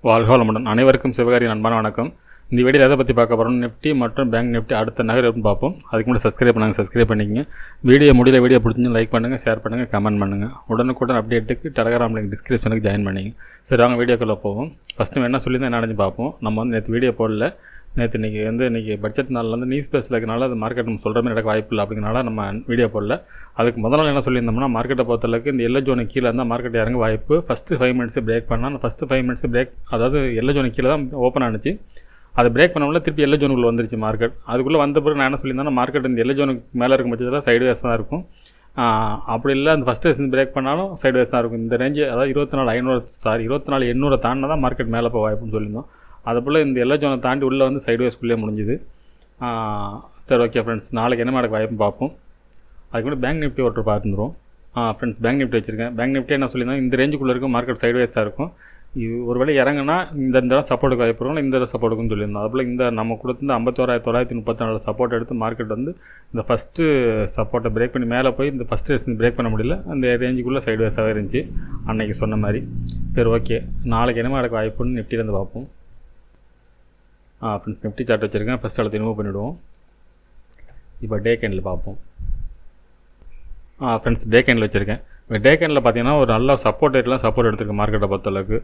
வாழ்க வளமுடன். அனைவருக்கும் சிவகாரி அன்பான வணக்கம். இந்த வீடியோவில் எதை பற்றி பார்க்க போகிறோம், நிஃப்டி மற்றும் பேங்க் நிஃப்டி அடுத்த நகர் எப்படின்னு பார்ப்போம். அதுக்கு முன்னாடி சப்ஸ்கிரைப் பண்ணிக்கங்க. வீடியோ பிடிச்சி லைக் பண்ணுங்கள், ஷேர் பண்ணுங்கள், கமெண்ட் பண்ணுங்கள். உடனுக்குடன் அப்டேட்டுக்கு டெலகிராம் லிங்க் டிஸ்கிரிப்ஷனுக்கு ஜாயின் பண்ணிங்க. சரி, வாங்க வீடியோக்குள்ளே போவோம். ஃபஸ்ட்டு என்ன சொல்லியிருந்தேன் என்ன நினச்சி பார்ப்போம். நம்ம வந்து நேற்று வீடியோ போடல. இன்றைக்கி பட்ஜெட் நாளில் வந்து நியூஸ் பேஸில் இருக்கனால அது மார்க்கெட் நம்ம சொல்கிற மாதிரி நடக்க வாய்ப்பு இல்லை அப்படிங்கிறனால நம்ம வீடியோ போடல. அதுக்கு முதல் நாள் என்ன சொல்லியிருந்தோம்னா, மார்க்கெட்டை பொறுத்தளவுக்கு இந்த எல்லோ ஜோனுக்கு கீழே இருந்தால் மார்க்கெட் இறங்க வாய்ப்பு. ஃபஸ்ட்டு 5 மினிட்ஸ் பிரேக் பண்ணால் ஃபஸ்ட்டு 5 மினிட்ஸ் பிரேக், அதாவது எல்லோ ஜோனுக்கு கீழே தான் ஓப்பன் ஆனிச்சு. அதை பிரேக் பண்ணோம்னா திருப்பி எல்லோ ஜோனுக்குள்ளே வந்துருச்சு மார்க்கெட். அதுக்குள்ளே வந்த பிறகு நான் என்ன சொல்லியிருந்தேன்னா, மார்க்கெட் இந்த எல்லோ ஜோனுக்கு மேலே இருக்கும் பட்சத்தில் சைடு வேஸ் தான் இருக்கும். அப்படி இல்லை, அந்த ஃபஸ்ட்டு ரேஸ் பிரேக் பண்ணாலும் சைடு வேஸ் தான் இருக்கும். இந்த ரேஞ்சு அதாவது 24,800 தாண்டினா தான் மார்க்கெட் மேலே போக வாய்ப்புன்னு சொல்லியிருந்தோம். அதுபோல் இந்த எல்லோ ஜோனை தாண்டி உள்ளே வந்து சைடு வேஸ்க்குள்ளே முடிஞ்சுது. சரி, ஓகே ஃப்ரெண்ட்ஸ், நாளைக்கு என்ன நடக்க வாய்ப்புன்னு பார்ப்போம். அதுக்கு முன்னாடி பேங்க் நிஃப்டி ஒருத்தர் பார்த்துருவோம். ஃப்ரெண்ட்ஸ், பேங்க் நிஃப்டி வச்சுருக்கேன். பேங்க் நிஃப்டி என்ன சொல்லியிருந்தோம், இந்த ரேஞ்சுக்குள்ளே இருக்கும் மார்க்கெட் சைடு வேஸாக இருக்கும். இது ஒரு வேளை இறங்குனா இந்த சப்போர்ட்டுக்கு வாய்ப்பு இருக்கும், இந்த சப்போர்ட்டுக்குன்னு சொல்லியிருந்தோம். அதுபோல் இந்த நம்ம கொடுத்து 51,934 சப்போர்ட் எடுத்து மார்க்கெட் வந்து இந்த ஃபஸ்ட்டு சப்போர்ட்டை பிரேக் பண்ணி மேலே போய் இந்த ஃபஸ்ட்டு ரேஸ் பிரேக் பண்ண முடியல. அந்த ரேஞ்சுக்குள்ளே சைடு வேஸாகவே இருந்துச்சு அன்றைக்கி சொன்ன மாதிரி. சரி, ஓகே, நாளைக்கு என்ன நடக்க வாய்ப்புன்னு நிஃப்டியிலேருந்து பார்ப்போம். ஃப்ரெண்ட்ஸ், நிஃப்டி சார்ட் வச்சுருக்கேன். ஃபஸ்ட் அதை ரிமூவ் பண்ணிவிடுவோம். இப்போ டே கேண்டில் பார்ப்போம். ஃப்ரெண்ட்ஸ், டே கேண்டில் வச்சுருக்கேன். இப்போ டே கேண்டில் பார்த்தீங்கன்னா ஒரு நல்ல சப்போர்ட் எடுத்துருக்கு மார்க்கெட்டை பொறுத்தளவுக்கு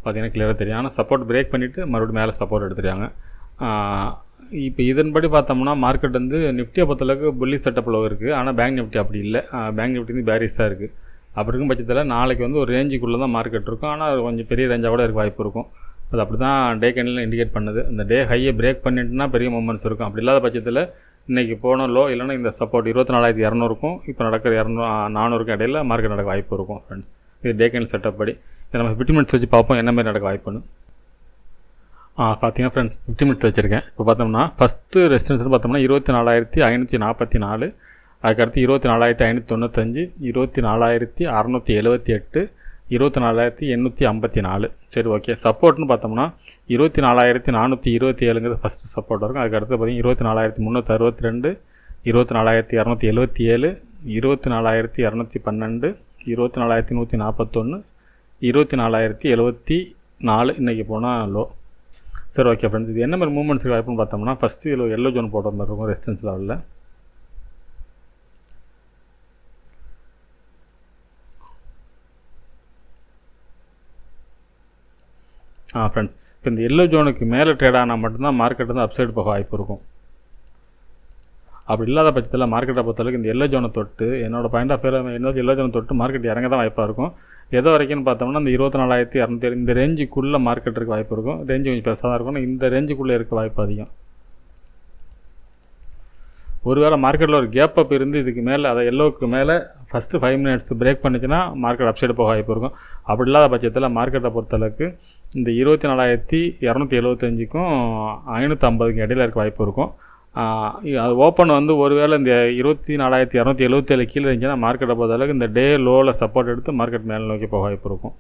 பார்த்தீங்கன்னா கிளியராக தெரியும். ஆனால் சப்போர்ட் பிரேக் பண்ணிவிட்டு மறுபடியும் மேலே சப்போர்ட் எடுத்துருக்காங்க. இப்போ இதன்படி பார்த்தோம்னா மார்க்கெட் வந்து நிஃப்டியை பொறுத்தளவுக்கு புல்லி செட்டப்பில் இருக்குது. ஆனால் பேங்க் நிஃப்டி அப்படி இல்லை. பேங்க் நிஃப்டி வந்து பேரிஸாக இருக்குது. அப்படி இருக்கும் பட்சத்தில் நாளைக்கு வந்து ஒரு ரேஞ்சுக்குள்ளே தான் மார்க்கெட் இருக்கும். ஆனால் கொஞ்சம் பெரிய ரேஞ்சாக கூட இருக்க வாய்ப்பு இருக்கும். அது அப்படி தான் டே கேண்டில் இண்டிகேட் பண்ணுது. அந்த டே ஹையை பிரேக் பண்ணிட்டுனா பெரிய மூமெண்ட்ஸ் இருக்கும். அப்படி இல்லாத பட்சத்தில் இன்றைக்கி போன லோ இல்லைன்னா இந்த சப்போர்ட் 24,200க்கும் இப்போ நடக்கிற 400க்கும் இடையில் மார்க்கெட் நடக்க வாய்ப்பு இருக்கும். ஃப்ரெண்ட்ஸ், இது டே கேண்டில் செட்டப் படி. இதை நம்ம 50 மினிட்ஸ் வச்சு பார்ப்போம் என்ன மாதிரி நடக்க வாய்ப்புன்னு. பார்த்தீங்கன்னா ஃப்ரெண்ட்ஸ், 50 மினிட்ஸ் வச்சுருக்கேன். இப்போ பார்த்தோம்னா ஃபஸ்ட்டு ரெசிஸ்டன்ஸ்னு பார்த்தோம்னா 24,544, அதுக்கடுத்து 24,595, 24,678, 24,854. சரி, ஓகே. சப்போர்ட்னு பார்த்தோம்னா 24,427ங்கிறது ஃபஸ்ட்டு சப்போர்ட் இருக்கும். அதுக்கடுத்து பார்த்தீங்கன்னா 24,362, 24,277, 24,212, 24,141, 24,074 இன்றைக்கி போனால் லோ. சரி, ஓகே ஃப்ரெண்ட்ஸ், இது என்ன மாதிரி மூவ்மெண்ட்ஸுக்கு வாய்ப்புன்னு பார்த்தோம்னா ஃபஸ்ட்டு எல்லோ ஜோன் போடுற மாதிரி இருக்கும் ரெசிஸ்டன்ஸ் லெவலில். ஃப்ரெண்ட்ஸ், இப்போ இந்த எல்லோ ஜோனுக்கு மேலே ட்ரேட் ஆனால் மட்டும்தான் மார்க்கெட் வந்து அப்சைடு போக வாய்ப்பு இருக்கும். அப்படி இல்லாத பட்சத்தில் மார்க்கெட்டை பொறுத்தளவுக்கு இந்த எல்லோ ஜோனை தொட்டு என்னோட பாயிண்ட் ஆஃப் வியூவில் எல்லோ ஜோனை தொட்டு மார்க்கெட் இறங்க தான் வாய்ப்பாக இருக்கும். எது வரைக்கும்னு பார்த்தோம்னா இந்த 24,207 இந்த ரேஞ்சுக்குள்ளே மார்க்கெட் இருக்க வாய்ப்பு இருக்கும். ரேஞ்சு கொஞ்சம் பெருசாக தான் இருக்கும். இந்த ரேஞ்சுக்குள்ளே இருக்க வாய்ப்பு அதிகம். ஒருவேளை மார்க்கெட்டில் ஒரு கேப் அப் இருந்து இதுக்கு மேலே அதை எல்லோவுக்கு மேலே ஃபஸ்ட்டு 5 மினிட்ஸ் பிரேக் பண்ணிச்சுன்னா மார்க்கெட் அப்சைடு போக வாய்ப்பு இருக்கும். அப்படி இல்லாத பட்சத்தில் மார்க்கெட்டை பொறுத்தளவுக்கு இந்த 24,275க்கும் 550க்கும் இடையில் இருக்க வாய்ப்பு இருக்கும். அது ஓப்பன் வந்து ஒருவேளை இந்த 24,277 கீழே இருந்துச்சுன்னா மார்க்கெட்டை பொறுத்தளவுக்கு இந்த டே லோவில் சப்போர்ட் எடுத்து மார்க்கெட் மேலே நோக்கி போக வாய்ப்பு இருக்கும்.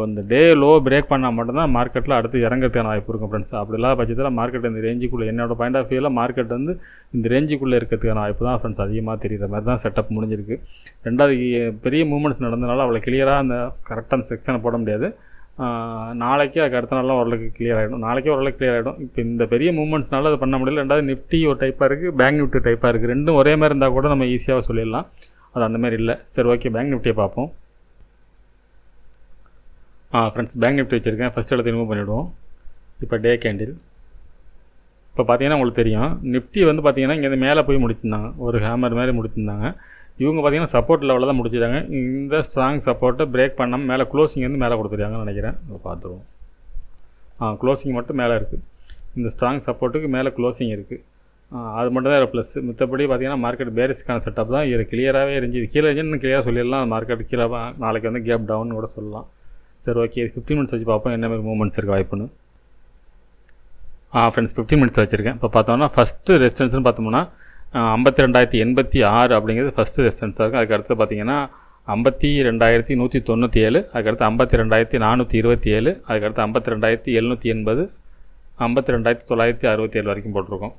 அந்த டே லோ பிரேக் பண்ணால் மட்டும்தான் மார்க்கெட்டில் அடுத்து இறங்கிறதுக்கான வாய்ப்பு இருக்கும். ஃப்ரெண்ட்ஸ், அப்படி இல்லாத பட்சத்தில் மார்க்கெட் இந்த ரேஞ்சுக்குள்ளே என்னோடய பாயிண்ட் ஆஃப் வியூவில் மார்க்கெட் வந்து இந்த ரேஞ்சுக்குள்ளே இருக்கிறதுக்கான வாய்ப்பு தான் ஃப்ரெண்ட்ஸ் அதிகமாக தெரியுற மாதிரி தான் செட்டப் முடிஞ்சிருக்கு. ரெண்டாவது, பெரிய மூவ்மெண்ட்ஸ் நடந்தனால அவ்வளோ கிளியராக அந்த கரெக்டான செக்ஷனை போட முடியாது. நாளைக்கு அதுக்கு அடுத்த நாள்லாம் ஓரளவுக்கு கிளியர் ஆகிடும். நாளைக்கே ஓரளவுக்கு கிளியர் ஆகிடும். இப்போ இந்த பெரிய மூவ்மெண்ட்ஸ்னால அது பண்ண முடியல. ரெண்டாவது, நிஃப்டி ஒரு டைப்பாக இருக்குது, பேங்க் நிஃப்டி டைப்பாக இருக்குது. ரெண்டும் ஒரே மாதிரி இருந்தால் கூட நம்ம ஈஸியாக சொல்லிடலாம். அது அந்த மாதிரி இல்லை. சரி, ஓகே, பேங்க் நிஃப்டியை பார்ப்போம். ஃப்ரெண்ட்ஸ், பேங்க் நிஃப்டி வச்சுருக்கேன். ஃபஸ்ட் இடத்த ரிமூவ் பண்ணிவிடுவோம். இப்போ டே கேண்டில். இப்போ பார்த்தீங்கன்னா உங்களுக்கு தெரியும், நிஃப்டி வந்து பார்த்தீங்கன்னா இங்கேருந்து மேலே போய் முடிச்சிருந்தாங்க, ஒரு ஹேமர் மாதிரி முடிச்சிருந்தாங்க. இவங்க பார்த்தீங்கன்னா சப்போர்ட் லெவலில் தான் முடிச்சிருக்காங்க. இந்த ஸ்ட்ராங் சப்போர்ட்டை பிரேக் பண்ணாமல் மேலே க்ளோசிங் வந்து மேலே கொடுத்துருக்காங்கன்னு நினைக்கிறேன். பார்த்துருவோம். க்ளோசிங் மட்டும் மேலே இருக்குது. இந்த ஸ்ட்ராங் சப்போர்ட்டுக்கு மேலே க்ளோசிங் இருக்குது. அது மட்டும் தான் ப்ளஸ். மற்றபடி பார்த்தீங்கன்னா மார்க்கெட் பேரிஸ்க்கான செட்டப் தான். இது கிளியராகவே இருந்துச்சு. இது கீழே இருந்துன்னு கிளியராக சொல்லிடலாம். மார்க்கெட் கீழே நாளைக்கு வந்து கேப் டவுன் கூட சொல்லலாம். சரி, ஓகே, 50 மினிட்ஸ் வச்சு பார்ப்போம் என்ன மாதிரி மூவ்மெண்ட்ஸ் இருக்க வாய்ப்புன்னு. ஃப்ரெண்ட்ஸ், 50 மினிட்ஸ் வச்சுருக்கேன். இப்போ பார்த்தோம்னா ஃபஸ்ட்டு ரெசிஸ்டன்ஸ்னு பார்த்தோம்னா 52,086 அப்படிங்கிறது ஃபஸ்ட்டு ரெசிஸ்டன்ஸாக இருக்கும். அதுக்கடுத்து பார்த்தீங்கன்னா 52,197, அதுக்கடுத்து 52,427, அதுக்கடுத்து 52,780, 52,967 வரைக்கும் போட்டிருக்கோம்.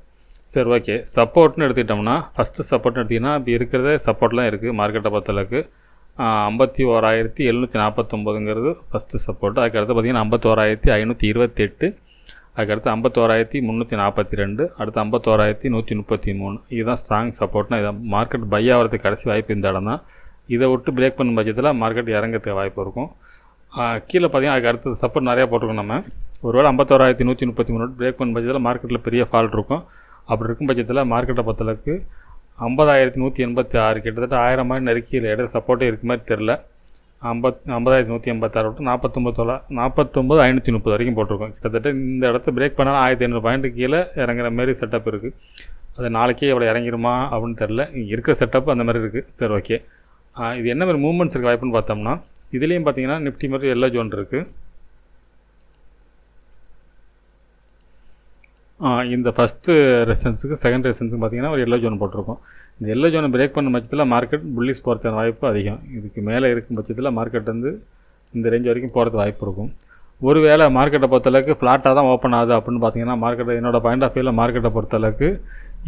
சரி, ஓகே. சப்போர்ட்னு எடுத்துக்கிட்டோம்னா ஃபஸ்ட்டு சப்போர்ட்னு எடுத்திங்கன்னா இப்போ இருக்கிறத சப்போர்ட்லாம் இருக்குது மார்க்கெட்டை பொறுத்தளவுக்கு. 51,749ங்கிறது ஃபஸ்ட்டு சப்போர்ட்டு. அதுக்கடுத்து பார்த்திங்கன்னா 51,528, அதுக்கடுத்து 51,342, அடுத்து 51,133. இதுதான் ஸ்ட்ராங் சப்போர்ட்னா இதான். மார்க்கெட் பை ஆகிறதுக்கு கடைசி வாய்ப்பு இந்த இடம் தான். இதை விட்டு பிரேக் பண்ணும் பட்சத்தில் மார்க்கெட் இறங்கிறதுக்கு வாய்ப்பு இருக்கும். கீழே பார்த்திங்கன்னா அதுக்கு அடுத்தது சப்போர்ட் நிறையா போட்டிருக்கோம் நம்ம. ஒருவேளை 51,133 பிரேக் பண்ணும் பட்சத்தில் மார்க்கெட்டில் பெரிய ஃபால் இருக்கும். அப்படி இருக்கும் பட்சத்தில் மார்க்கெட்டை பொறுத்தளவுக்கு 50,186 கிட்டத்தட்ட 1000 மாதிரி நெருக்கி இடையில சப்போர்ட்டே இருக்க மாதிரி தெரில. 50,186 விட்டு 49,530 வரைக்கும் போட்டிருக்கோம். கிட்டத்தட்ட இந்த இடத்த பிரேக் பண்ணாலும் 1,500 பாயிண்ட்டு கீழே இறங்குற மாரி செட்டப் இருக்குது. அது நாளைக்கே எவ்வளோ இறங்கிருமா அப்படின்னு தெரில. இருக்கிற செட்டப் அந்த மாதிரி இருக்குது. சரி, ஓகே. இது என்ன மாதிரி மூவ்மெண்ட்ஸ் இருக்குது வாய்ப்புன்னு பார்த்தோம்னா, இதுலேயும் பார்த்தீங்கன்னா நிஃப்டி மாதிரி எல்லோ ஜோன் இருக்குது. இந்த ஃபஸ்ட்டு ரெசிஸ்டன்ஸுக்கு செகண்ட் ரெசிஸ்டன்ஸுக்கு பார்த்திங்கன்னா ஒரு எல்லோ ஜோன் போட்டிருக்கோம். இந்த எல்லோ ஜோனை பிரேக் பண்ண பட்சத்தில் மார்க்கெட் புல்லிஷ் போகிறதுக்கான வாய்ப்பு அதிகம். இதுக்கு மேலே இருக்கும் பட்சத்தில் மார்க்கெட் வந்து இந்த ரேஞ்ச் வரைக்கும் போகிறது வாய்ப்பு இருக்கும். ஒரு வேளை மார்க்கெட்டை பொறுத்தளவுக்கு ஃப்ளாட்டாக தான் ஓப்பன் ஆகுது அப்படின்னு பார்த்தீங்கன்னா, மார்க்கெட்டை என்னோடய பாயிண்ட் ஆஃப் வியூவில் மார்க்கெட்டை பொறுத்தளவுக்கு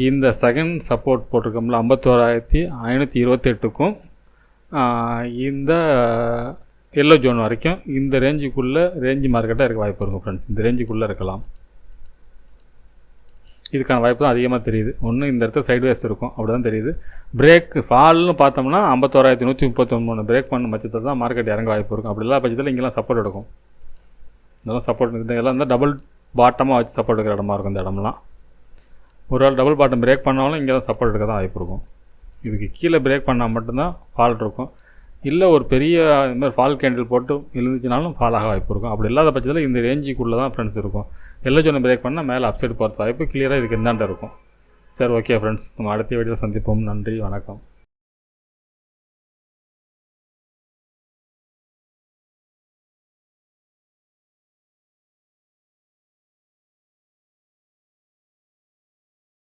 இந்த செகண்ட் சப்போர்ட் போட்டிருக்கோம்ல 51,528க்கும் இந்த எல்லோ ஜோன் வரைக்கும் இந்த ரேஞ்சுக்குள்ளே மார்க்கெட்டாக இருக்க வாய்ப்பு இருக்கும் ஃப்ரெண்ட்ஸ். இந்த ரேஞ்சுக்குள்ளே இருக்கலாம். இதுக்கான வாய்ப்பு தான் அதிகமாக தெரியுது. ஒன்று இந்த இடத்துல சைட்வேஸ் இருக்கும், அப்படி தான் தெரியுது. பிரேக் ஃபால்னு பார்த்தோம்னா 51,133 பிரேக் பண்ண பட்சத்தில் தான் மார்க்கெட் இறங்க வாய்ப்பு இருக்கும். அப்படி இல்லாத பட்சத்தில் இங்கெல்லாம் சப்போர்ட் எடுக்கும். இதெல்லாம் சப்போர்ட், இதெல்லாம் இருந்தால் டபுள் பாட்டமாக வச்சு சப்போர்ட் எடுக்கிற இடமா இருக்கும். இந்த இடம்லாம் ஒரு வேளை டபுள் பாட்டம் பிரேக் பண்ணாலும் இங்கே தான் சப்போர்ட் எடுக்க தான் வாய்ப்பு இருக்கும். இதுக்கு கீழே பிரேக் பண்ணால் மட்டும்தான் ஃபால் இருக்கும். இல்லை ஒரு பெரிய இது மாதிரி ஃபால் கேண்டில் போட்டு விழுந்துச்சுனாலும் ஃபால் ஆக வாய்ப்பு இருக்கும். அப்படி இல்லாத பட்சத்தில் இந்த ரேஞ்சுக்குள்ளே தான் ஃப்ரெண்ட்ஸ் இருக்கும். எல்லோ ஜோனை பிரேக் பண்ணால் மேலே அப்சைடு போகிறது வாய்ப்பு கிளியராக இதுக்கு இருந்தாண்ட இருக்கும். சரி, ஓகே ஃப்ரெண்ட்ஸ், நம்ம அடுத்த வீடியோவில் சந்திப்போம். நன்றி, வணக்கம்.